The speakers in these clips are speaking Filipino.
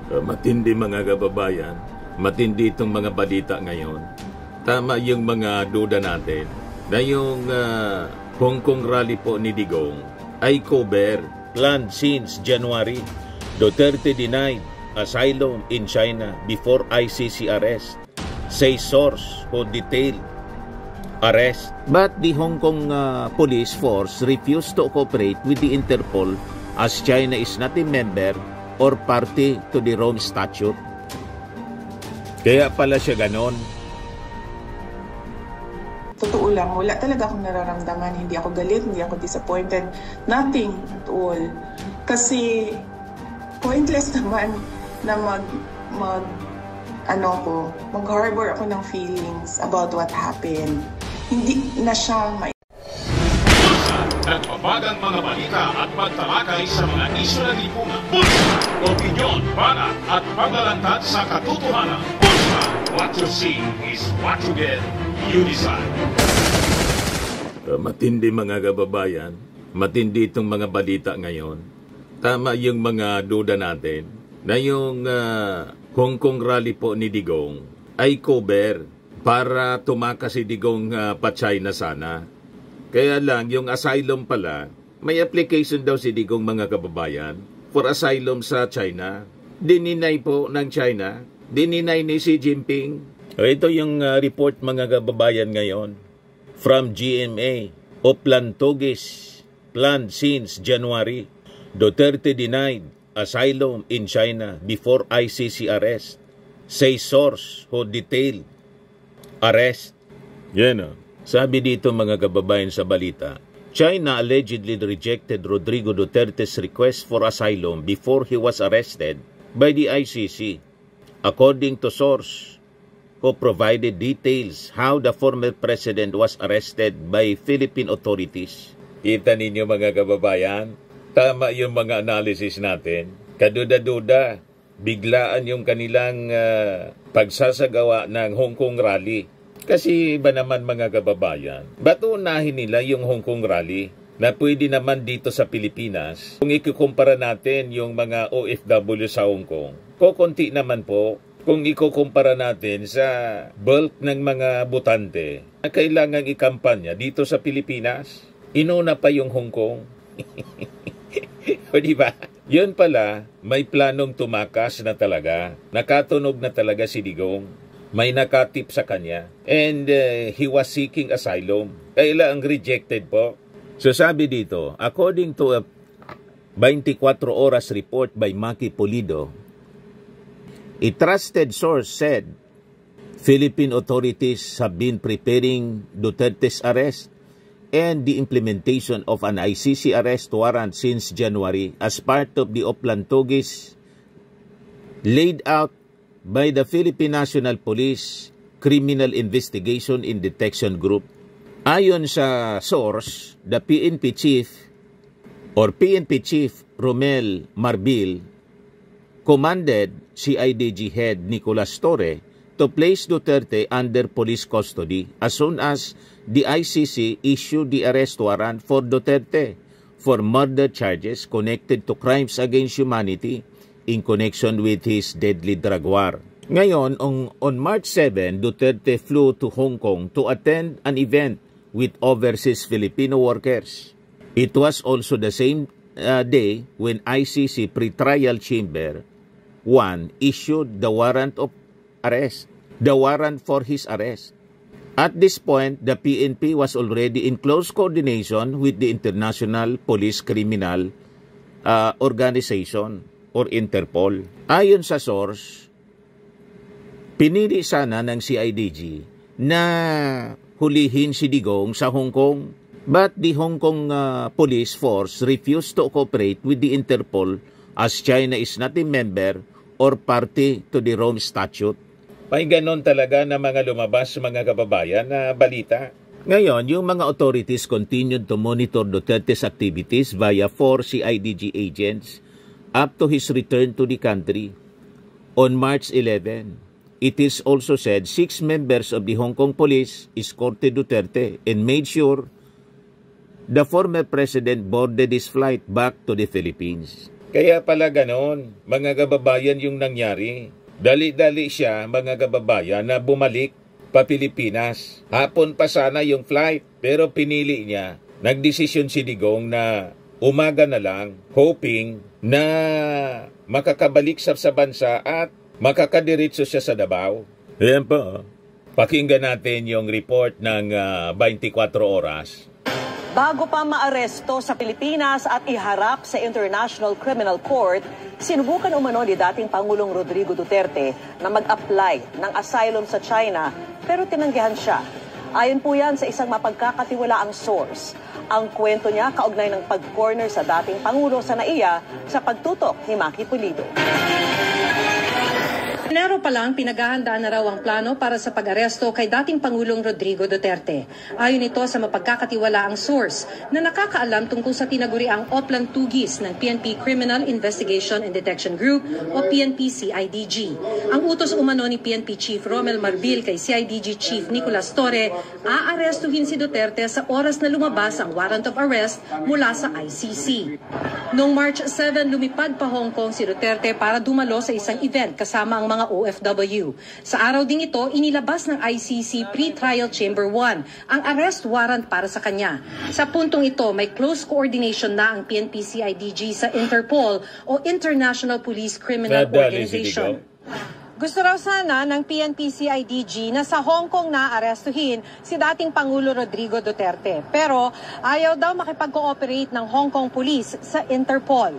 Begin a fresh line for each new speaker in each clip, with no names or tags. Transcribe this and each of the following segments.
Matindi mga kababayan, matindi itong mga balita ngayon. Tama yung mga duda natin na yung Hong Kong rally po ni Digong ay cover, planned since January. Duterte denied asylum in China before ICC arrest, says source who detailed arrest. But the Hong Kong police force refused to cooperate with the Interpol as China is not a member or party to the Rome Statute. Kaya pala siya ganon.
Totoo lang, wala talaga akong nararamdaman. Hindi ako galit, hindi ako disappointed. Nothing at all. Kasi pointless naman na mag-harbor ako ng feelings about what happened. Hindi na siya may...
Nagbabagang mga balita at pagtalakay sa mga isyu ng lipunan. Bulsa! Opinyon, banat at paglalantad sa katotohanan. Bulsa! What you see is what you get. You decide.
Matindi mga kababayan, matindi itong mga balita ngayon. Tama yung mga duda natin na yung Hong Kong rally po ni Digong ay cover para tumakas si Digong pa China sana. Kaya lang, yung asylum pala, may application daw si Digong mga kababayan for asylum sa China. Dininay po ng China, dininay ni Xi Jinping. Ito yung report mga kababayan ngayon from GMA. Oplantogis, planned since January. Duterte denied asylum in China before ICC arrest, says source who detailed arrest. Yan o. Sabi dito mga kababayan sa balita, China allegedly rejected Rodrigo Duterte's request for asylum before he was arrested by the ICC. According to source who provided details how the former president was arrested by Philippine authorities. Kita ninyo mga kababayan, tama yung mga analysis natin. Kaduda-duda, biglaan yung kanilang pagsasagawa ng Hong Kong rally. Kasi iba naman mga kababayan, ba't unahin nila yung Hong Kong rally na pwede naman dito sa Pilipinas? Kung ikukumpara natin yung mga OFW sa Hong Kong, kukunti naman po kung ikukumpara natin sa bulk ng mga botante na kailangang ikampanya dito sa Pilipinas. Inuna pa yung Hong Kong. O diba? Yun pala, may planong tumakas na talaga. Nakatunog na talaga si Digong. May nakatip sa kanya. And he was seeking asylum. Kailan ang rejected po? So sabi dito, according to a 24 oras report by Maki Pulido, a trusted source said Philippine authorities have been preparing Duterte's arrest and the implementation of an ICC arrest warrant since January as part of the Oplantogis laid out by the Philippine National Police Criminal Investigation and Detection Group. Ayon sa source, the PNP chief Romel Marbil commanded CIDG head Nicolas Torre to place Duterte under police custody as soon as the ICC issued the arrest warrant for Duterte for murder charges connected to crimes against humanity in connection with his deadly drug war. Ngayon, on March 7, Duterte flew to Hong Kong to attend an event with overseas Filipino workers. It was also the same day when ICC Pretrial Chamber 1 issued the warrant of arrest, the warrant for his arrest. At this point, the PNP was already in close coordination with the International Police Criminal Organization or Interpol. Ayon sa source, pinili sana ng CIDG na hulihin si Digong sa Hong Kong, but the Hong Kong police force refused to cooperate with the Interpol as China is not a member or party to the Rome Statute. May ganon talaga na mga lumabas mga kababayan na balita. Ngayon, yung mga authorities continued to monitor Duterte's activities via 4 CIDG agents up to his return to the country. On March 11, it is also said 6 members of the Hong Kong police escorted Duterte and made sure the former president boarded his flight back to the Philippines. Kaya pala ganon, mga kababayan yung nangyari. Dali-dali siya, mga kababayan, na bumalik pa Pilipinas. Hapon pa sana yung flight, pero pinili niya. Nagdesisyon si Digong na umaga na lang, hoping na makakabalik sa bansa at makakadiretso siya sa Davao. Ayan po. Pakinggan natin yung report ng 24 oras.
Bago pa maaresto sa Pilipinas at iharap sa International Criminal Court, sinubukan umano ni dating Pangulong Rodrigo Duterte na mag-apply ng asylum sa China pero tinanggihan siya. Ayon po yan sa isang mapagkakatiwalaang source. Ang kwento niya kaugnay ng pag-corner sa dating Pangulo sa NAIA sa pagtutok ni Maki Pulido. Enero pa lang, pinaghahandaan na raw ang plano para sa pag-aresto kay dating Pangulong Rodrigo Duterte. Ayon ito sa mapagkakatiwalaang source na nakakaalam tungkol sa tinaguriang Oplan Tugis ng PNP Criminal Investigation and Detection Group o PNP-CIDG. Ang utos umano ni PNP Chief Romel Marbil kay CIDG Chief Nicolas Torre, aarestuhin si Duterte sa oras na lumabas ang warrant of arrest mula sa ICC. Noong March 7, lumipad pa Hong Kong si Duterte para dumalo sa isang event kasama ang mga OFW. Sa araw ding ito, inilabas ng ICC Pre-Trial Chamber 1 ang arrest warrant para sa kanya. Sa puntong ito, may close coordination na ang PNP-CIDG sa Interpol o International Police Criminal Organization. Gusto raw sana ng PNP-CIDG na sa Hong Kong na arestuhin si dating Pangulo Rodrigo Duterte. Pero ayaw daw makipag-cooperate ng Hong Kong Police sa Interpol.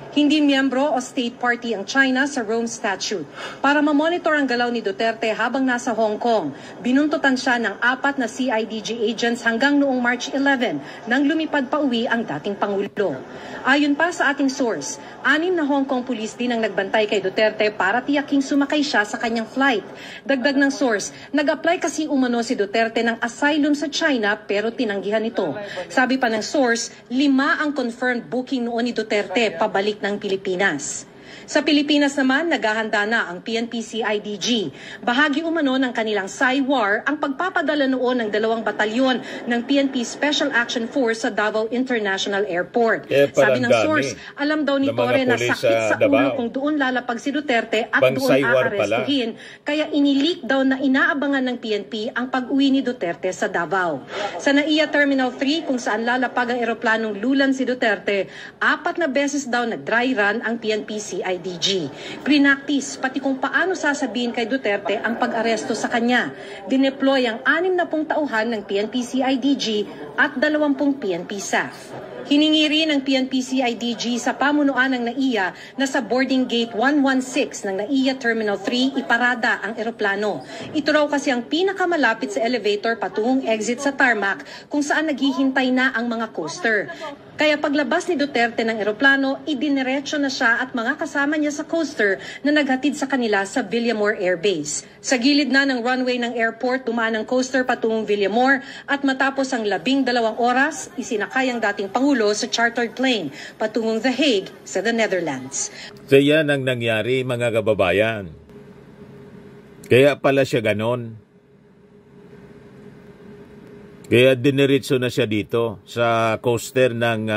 Hindi miyembro o state party ang China sa Rome Statute. Para mamonitor ang galaw ni Duterte habang nasa Hong Kong, binuntutan siya ng 4 na CIDG agents hanggang noong March 11 nang lumipad pa uwi ang dating Pangulo. Ayon pa sa ating source, 6 na Hong Kong police din ang nagbantay kay Duterte para tiyaking sumakay siya sa kanyang flight. Dagdag ng source, nag-apply kasi umano si Duterte ng asylum sa China pero tinanggihan ito. Sabi pa ng source, 5 ang confirmed booking noon ni Duterte pabalik ng Pilipinas. Sa Pilipinas naman, naghahanda na ang PNP-CIDG. Bahagi umano ng kanilang SAIWAR ang pagpapadala noon ng 2 batalyon ng PNP Special Action Force sa Davao International Airport. Sabi ng source, alam daw ni Torre na sakit sa ulo kung doon lalapag si Duterte at doon aarestuhin. Kaya inileak daw na inaabangan ng PNP ang pag-uwi ni Duterte sa Davao. Sa NAIA Terminal 3 kung saan lalapag ang eroplanong lulan si Duterte, 4 na beses daw nag-dry run ang PNP-CIDG. Prinaktis pati kung paano sasabihin kay Duterte ang pag-aresto sa kanya. Dineploy ang 60 tauhan ng PNP-CIDG at 20 PNP staff. Hiningi rin ng PNP-CIDG sa pamunuan ng NAIA na sa boarding gate 116 ng NAIA Terminal 3 iparada ang eroplano. Ito raw kasi ang pinakamalapit sa elevator patungong exit sa tarmac kung saan naghihintay na ang mga coaster. Kaya paglabas ni Duterte ng eroplano, idiniretso na siya at mga kasama niya sa coaster na naghatid sa kanila sa Villamor Air Base. Sa gilid na ng runway ng airport, dumaan ang coaster patungong Villamor at matapos ang 12 oras, isinakay ang dating Pangulo sa chartered plane patungong The Hague sa the Netherlands.
So yan ang nangyari, mga kababayan. Kaya pala siya ganon. Kaya diniritso na siya dito sa coaster ng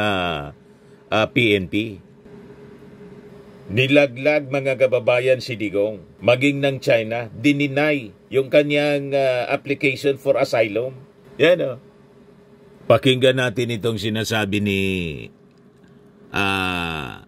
PNP. Nilaglag, mga kababayan, si Digong. Maging ng China, dininay yung kanyang application for asylum. Yan o. Pakinggan natin itong sinasabi ni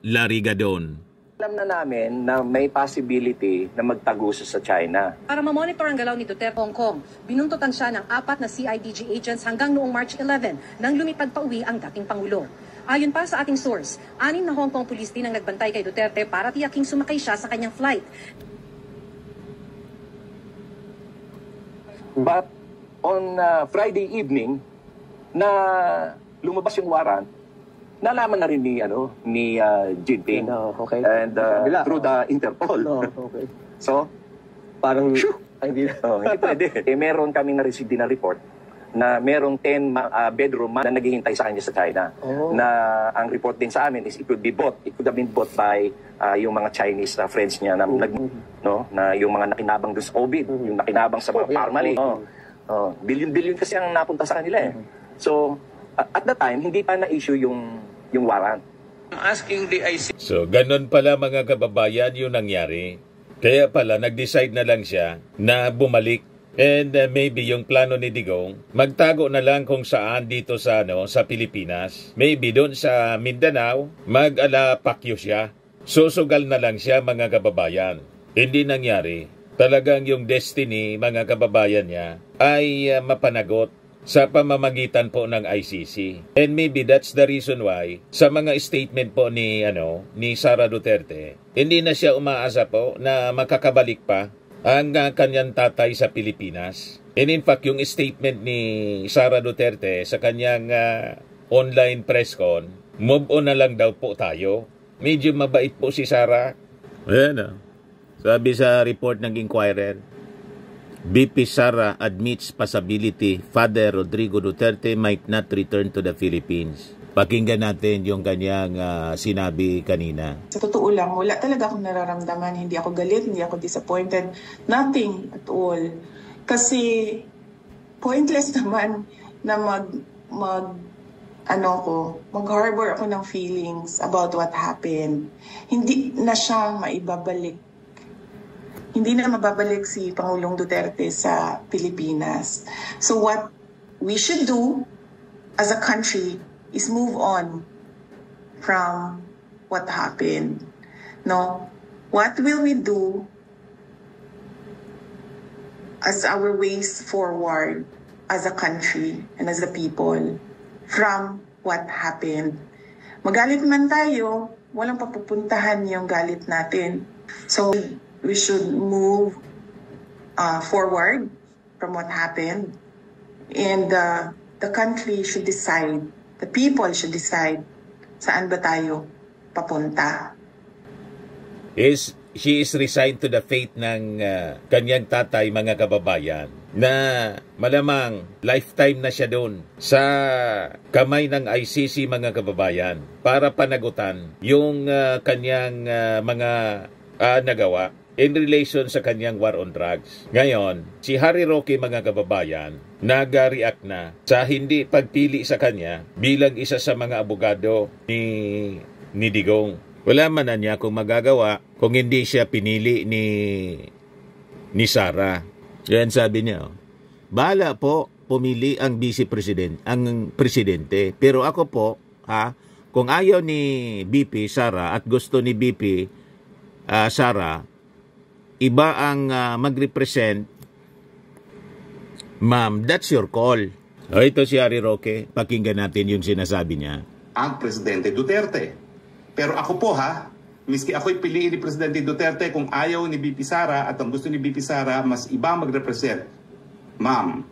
Larry Gadon.
Alam na namin na may possibility na magtaguso sa China.
Para mamonitor ang galaw ni Duterte Hong Kong, binuntutan siya ng 4 na CIDG agents hanggang noong March 11 nang lumipad pa uwi ang dating Pangulo. Ayon pa sa ating source, 6 na Hong Kong police din ang nagbantay kay Duterte para tiyaking sumakay siya sa kanyang flight.
But on Friday evening, na lumabas yung warrant, nalaman na rin ni Jinping and through the Interpol.
Okay.
So,
Parang
hindi pwede. Meron kaming na-receive din na report na merong 10 bedroom na naghihintay sa kanya sa China. Na ang report din sa amin is it could have been bought by yung mga Chinese friends niya na na yung mga nakinabang doon sa COVID, yung nakinabang sa mga Parmali. Billion kasi ang napunta sa kanila eh. So, at the time, hindi pa na-issue yung warrant.
asking the ICC.
So, ganun pala mga kababayan yung nangyari. Kaya pala, nag-decide na lang siya na bumalik. And maybe yung plano ni Digong, magtago na lang kung saan dito sa, sa Pilipinas. Maybe doon sa Mindanao, mag-ala Pacquiao siya. Susugal na lang siya mga kababayan. Hindi nangyari. Talagang yung destiny mga kababayan niya ay mapanagot sa pamamagitan po ng ICC. And maybe that's the reason why sa mga statement po ni Sara Duterte, hindi na siya umaasa po na makakabalik pa ang kanyang tatay sa Pilipinas. And in fact, yung statement ni Sara Duterte sa kanyang online press con, move on na lang daw po tayo. Medyo mabait po si Sara. Ayan sabi sa report ng Inquirer, BP Sara admits possibility Father Rodrigo Duterte might not return to the Philippines. Pakinggan natin yung kanyang sinabi kanina.
Sa totoo lang, wala talaga akong nararamdaman. Hindi ako galit, hindi ako disappointed. Nothing at all. Kasi pointless naman na mag-harbor ako ng feelings about what happened. Hindi na siya maibabalik. Hindi na mababalik si Pangulong Duterte sa Pilipinas. So what we should do as a country is move on from what happened. No? What will we do as our ways forward as a country and as a people from what happened? Magalit man tayo, walang papupuntahan yung galit natin. So we should move forward from what happened, and the country should decide, the people should decide saan ba tayo papunta.
She is resigned to the fate ng kanyang tatay mga kababayan na malamang lifetime na siya doon sa kamay ng ICC mga kababayan para panagutan yung kanyang mga nagawa in relation sa kanyang war on drugs. Ngayon, si Harry Roque mga kababayan, nag-react na sa hindi pagpili sa kanya bilang isa sa mga abogado ni Digong. Wala man na niya kung magagawa kung hindi siya pinili ni Sara. Yan sabi niya, bahala po pumili ang presidente. Pero ako po, kung ayaw ni BP Sara at gusto ni BP Sara, iba ang mag-represent, ma'am, that's your call. Ito si Harry Roque, pakinggan natin yung sinasabi niya.
Ang Presidente Duterte. Pero ako po miski ako'y piliin ni Presidente Duterte, kung ayaw ni BP Sara at ang gusto ni BP Sara, mas iba mag-represent, ma'am,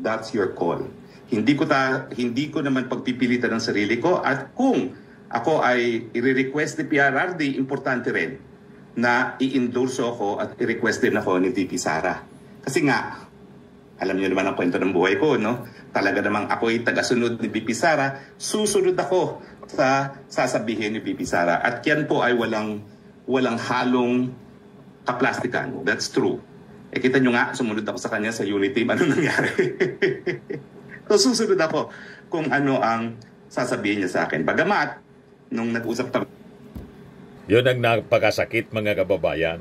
that's your call. Hindi ko naman pagpipilitan ng sarili ko, at kung ako ay i-request ni PRRD, importante rin na i-endorse ako at i-request din ako ni VP Sara. Kasi nga, alam niyo naman ang kwento ng buhay ko, no? Talaga namang ako'y tagasunod ni VP Sara, susunod ako sa sasabihin ni VP Sara. At yan po ay walang halong kaplastikan. That's true. Kita nyo nga, sumunod ako sa kanya sa Unity, ano nangyari? So susunod ako kung ano ang sasabihin niya sa akin. Bagamat, nung nag-usap tayo,
yun ang napakasakit mga kababayan.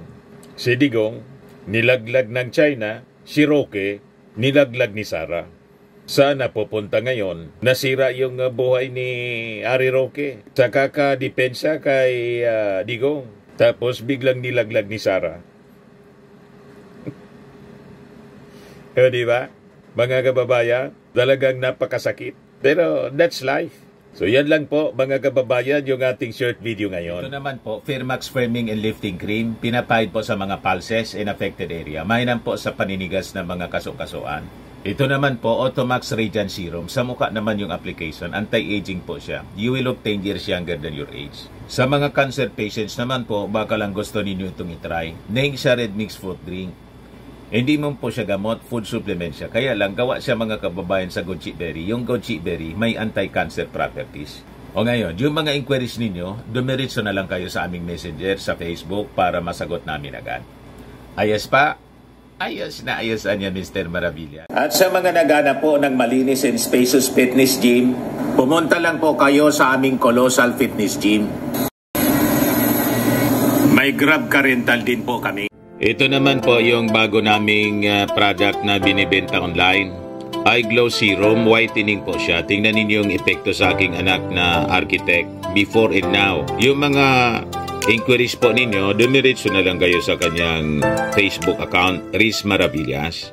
Si Digong, nilaglag ng China, si Roque, nilaglag ni Sara. Sana pupunta ngayon, nasira yung buhay ni Harry Roque sa kakadepensa kay Digong. Tapos biglang nilaglag ni Sara. Diba? Mga kababayan, talagang napakasakit. Pero that's life. So yan lang po mga kababayan yung ating short video ngayon. Ito naman po, Firmax Firming and Lifting Cream, pinapahid po sa mga pulses in affected area. Mainam po sa paninigas ng mga kaso-kasuan. Ito naman po, Automax Radiant Serum. Sa mukha naman yung application, anti-aging po siya. You will look 10 years younger than your age. Sa mga cancer patients naman po, baka lang gusto ninyo itong itry. Neng siya Red Mix Fruit Drink. Hindi mo po siya gamot, food supplement siya. Kaya lang, gawa siya mga kababayan sa goji berry. Yung goji berry may anti-cancer properties. O ngayon, yung mga inquiries ninyo, dumiritso na lang kayo sa aming messenger sa Facebook para masagot namin agad. Ayos pa? Ayos na ayos niya, Mr. Maravilla. At sa mga naghanap po ng malinis and spacious fitness gym,
Pumunta lang po kayo sa aming Colossal Fitness Gym. May Grab Car Rental din po kami.
Ito naman po yung bago naming product na binibenta online. iGlow Serum, whitening po siya. Tingnan ninyo yung epekto sa aking anak na architect before and now. Yung mga inquiries po ninyo, dumiretso na lang kayo sa kanyang Facebook account, Riz Maravillas.